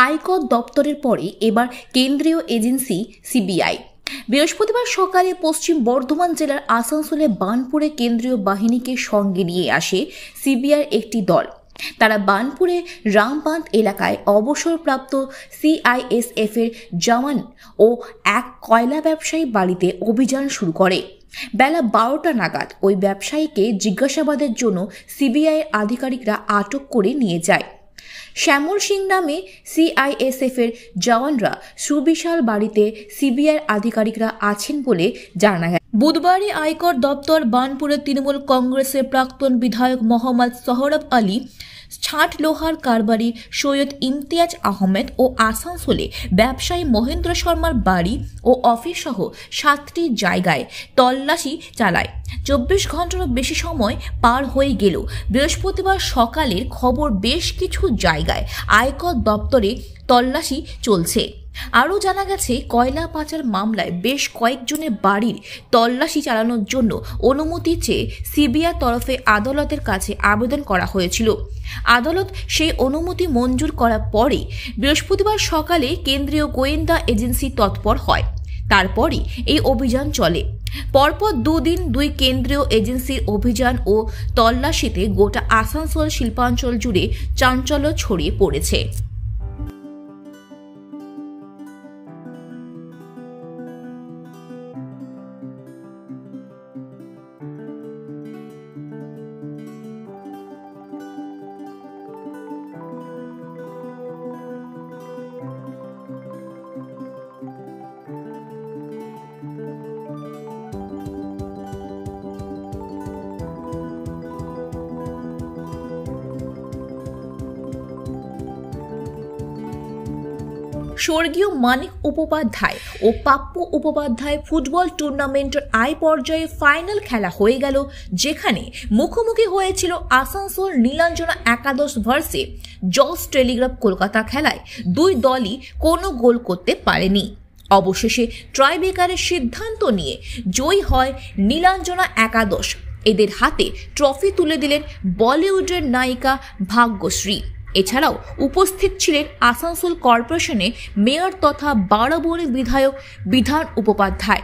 আয়কর দপ্তরের পরে এবার কেন্দ্রীয় এজেন্সি সিবিআই। বৃহস্পতিবার সকালে পশ্চিম বর্ধমান জেলার আসানসোলে বার্নপুরে কেন্দ্রীয় বাহিনীকে সঙ্গে নিয়ে আসে সিবিআইয়ের একটি দল। তারা বার্নপুরে রামবাঁধ এলাকায় অবসরপ্রাপ্ত সিআইএসএফ এর জওয়ান ও এক কয়লা ব্যবসায়ী বাড়িতে অভিযান শুরু করে। বেলা 12টা নাগাদ ওই ব্যবসায়ীকে জিজ্ঞাসাবাদের জন্য সিবিআইয়ের আধিকারিকরা আটক করে নিয়ে যায়। শ্যামল সিং নামে সিআইএসএফ এর জওয়ানরা সুবিশাল বাড়িতে সিবিআইয়ের আধিকারিকরা আছেন বলে জানা গেছে। বুধবারই আয়কর দপ্তর বার্নপুরের তৃণমূল কংগ্রেসের প্রাক্তন বিধায়ক মোহাম্মদ সোহরাব আলী, ছাট লোহার কারবারি সৈয়দ ইমতিয়াজ আহমেদ ও আসানসোলে ব্যবসায়ী মহেন্দ্র শর্মার বাড়ি ও অফিস সহ 7টি জায়গায় তল্লাশি চালায়। 24 ঘন্টারও বেশি সময় পার হয়ে গেল বৃহস্পতিবার সকালের খবর বেশ কিছু জায়গায় আয়কর দপ্তরে তল্লাশি চলছে। আরও জানা গেছে, কয়লা পাচার মামলায় বেশ কয়েকজনের বাড়ির তল্লাশি চালানোর জন্য অনুমতি চেয়ে সিবিআই তরফে আদালতের কাছে আবেদন করা হয়েছিল। আদালত সেই অনুমতি মঞ্জুর করার পরে বৃহস্পতিবার সকালে কেন্দ্রীয় গোয়েন্দা এজেন্সি তৎপর হয়। তারপরই এই অভিযান চলে। পরপর দুদিন দুই কেন্দ্রীয় এজেন্সির অভিযান ও তল্লাশিতে গোটা আসানসোল শিল্পাঞ্চল জুড়ে চাঞ্চল্য ছড়িয়ে পড়েছে। স্বর্গীয় মানিক উপাধ্যায় ও পাপ্পু উপাধ্যায় ফুটবল টুর্নামেন্টের আই পর্যায়ে ফাইনাল খেলা হয়ে গেল, যেখানে মুখোমুখি হয়েছিল আসানসোল নীলাঞ্জনা একাদশ ভার্সে জস টেলিগ্রাফ কলকাতা। খেলায় দুই দলই কোনো গোল করতে পারেনি। অবশেষে ট্রাইব্রেকারের সিদ্ধান্ত নিয়ে জয়ী হয় নীলাঞ্জনা একাদশ। এদের হাতে ট্রফি তুলে দিলেন বলিউডের নায়িকা ভাগ্যশ্রী। এছাড়াও উপস্থিত ছিলেন আসানসোল কর্পোরেশনে মেয়র তথা বারাবণী বিধায়ক বিধান উপাধ্যায়,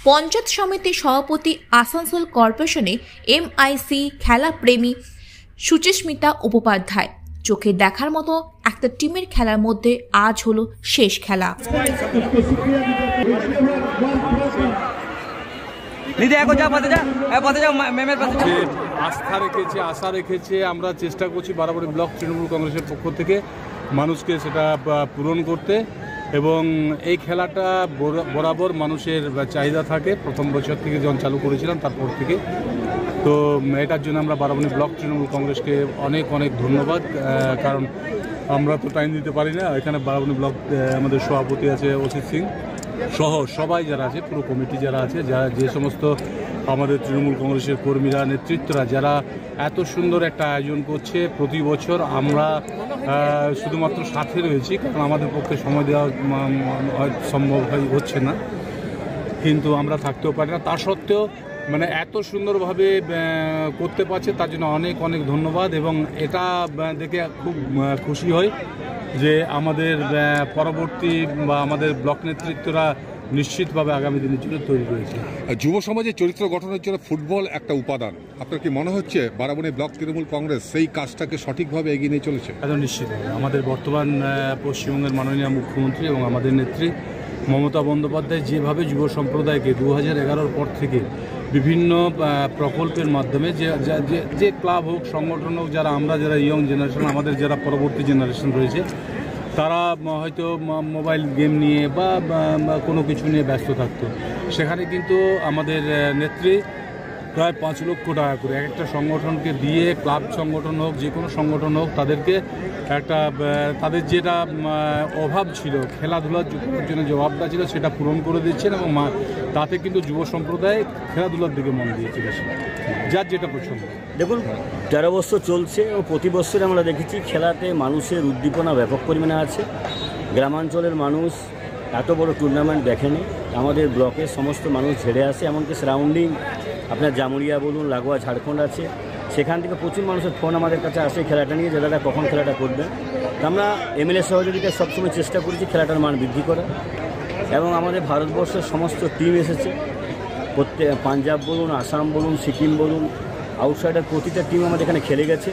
পঞ্চায়েত সমিতির সভাপতি আসানসোল কর্পোরেশনে এমআইসি খেলাপ্রেমী সুচিস্মিতা উপাধ্যায়। চোখে দেখার মতো একটা টিমের খেলার মধ্যে আজ হলো শেষ খেলা। আস্থা রেখেছে, আশা রেখেছে, আমরা চেষ্টা করছি বারাবণী ব্লক তৃণমূল কংগ্রেসের পক্ষ থেকে মানুষকে সেটা পূরণ করতে, এবং এই খেলাটা বরাবর মানুষের চাহিদা থাকে। প্রথম বছর থেকে যখন চালু করেছিলাম তারপর থেকে, তো এটার জন্য আমরা বারাবণী ব্লক তৃণমূল কংগ্রেসকে অনেক অনেক ধন্যবাদ। কারণ আমরা তো টাইম দিতে পারি না। এখানে বারাবণী ব্লক আমাদের সভাপতি আছে অসিত সিং সহ সবাই যারা আছে, পুরো কমিটি যারা আছে, যারা যে সমস্ত আমাদের তৃণমূল কংগ্রেসের কর্মীরা, নেতৃত্বরা যারা এত সুন্দর একটা আয়োজন করছে প্রতি বছর। আমরা শুধুমাত্র সাথে রয়েছি, কারণ আমাদের পক্ষে সময় দেওয়া সম্ভব হচ্ছে না, কিন্তু আমরা থাকতেও পারি না। তা সত্ত্বেও মানে এত সুন্দরভাবে করতে পারছে, তার জন্য অনেক অনেক ধন্যবাদ। এবং এটা দেখে খুব খুশি হই যে আমাদের পরবর্তী বা আমাদের ব্লক নেতৃত্বরা নিশ্চিতভাবে আগামী দিনের জন্য তৈরি রয়েছে। যুব সমাজের চরিত্র গঠনের জন্য ফুটবল একটা উপাদান। আপনার কি মনে হচ্ছে বারাবণী ব্লক তৃণমূল কংগ্রেস সেই কাজটাকে সঠিকভাবে এগিয়ে নিয়ে চলেছে? একদম নিশ্চিতভাবে। আমাদের বর্তমান পশ্চিমবঙ্গের মাননীয় মুখ্যমন্ত্রী এবং আমাদের নেত্রী মমতা বন্দ্যোপাধ্যায় যেভাবে যুব সম্প্রদায়কে 2011 পর থেকে বিভিন্ন প্রকল্পের মাধ্যমে যে ক্লাব হোক, সংগঠন হোক, যারা ইয়ং জেনারেশন, আমাদের যারা পরবর্তী জেনারেশন রয়েছে, তারা হয়তো মোবাইল গেম নিয়ে বা কোনো কিছু নিয়ে ব্যস্ত থাকতো, সেখানে কিন্তু আমাদের নেত্রী প্রায় 5 লক্ষ টাকা করে একটা সংগঠনকে দিয়ে, ক্লাব সংগঠন হোক, যে কোনো সংগঠন হোক, তাদেরকে একটা তাদের যেটা অভাব ছিল, খেলাধুলার জন্য যে অভাবটা ছিল সেটা পূরণ করে দিচ্ছেন, এবং তাতে কিন্তু যুব সম্প্রদায় খেলাধুলার দিকে মন দিয়েছে বেশি, যার যেটা পছন্দ। দেখুন, 13 বছর চলছে ও প্রতি বছর আমরা দেখেছি খেলাতে মানুষের উদ্দীপনা ব্যাপক পরিমাণে আছে। গ্রামাঞ্চলের মানুষ এত বড় টুর্নামেন্ট দেখেনি। আমাদের ব্লকের সমস্ত মানুষ ঝেড়ে আসে, এমনকি সারাউন্ডিং আপনার জামুরিয়া বলুন, লাগোয়া ঝাড়খণ্ড আছে, সেখান থেকে প্রচুর মানুষের ফোন আমাদের কাছে আসে খেলাটা নিয়ে, যে দাদা কখন খেলাটা করবেন। তো আমরা এমএলএ সহযোগিতায় সবসময় চেষ্টা করেছি খেলাটার মান বৃদ্ধি করা, এবং আমাদের ভারতবর্ষের সমস্ত টিম এসেছে, পাঞ্জাব বলুন, আসাম বলুন, সিকিম বলুন, আউটসাইডার প্রতিটা টিম আমাদের এখানে খেলে গেছে।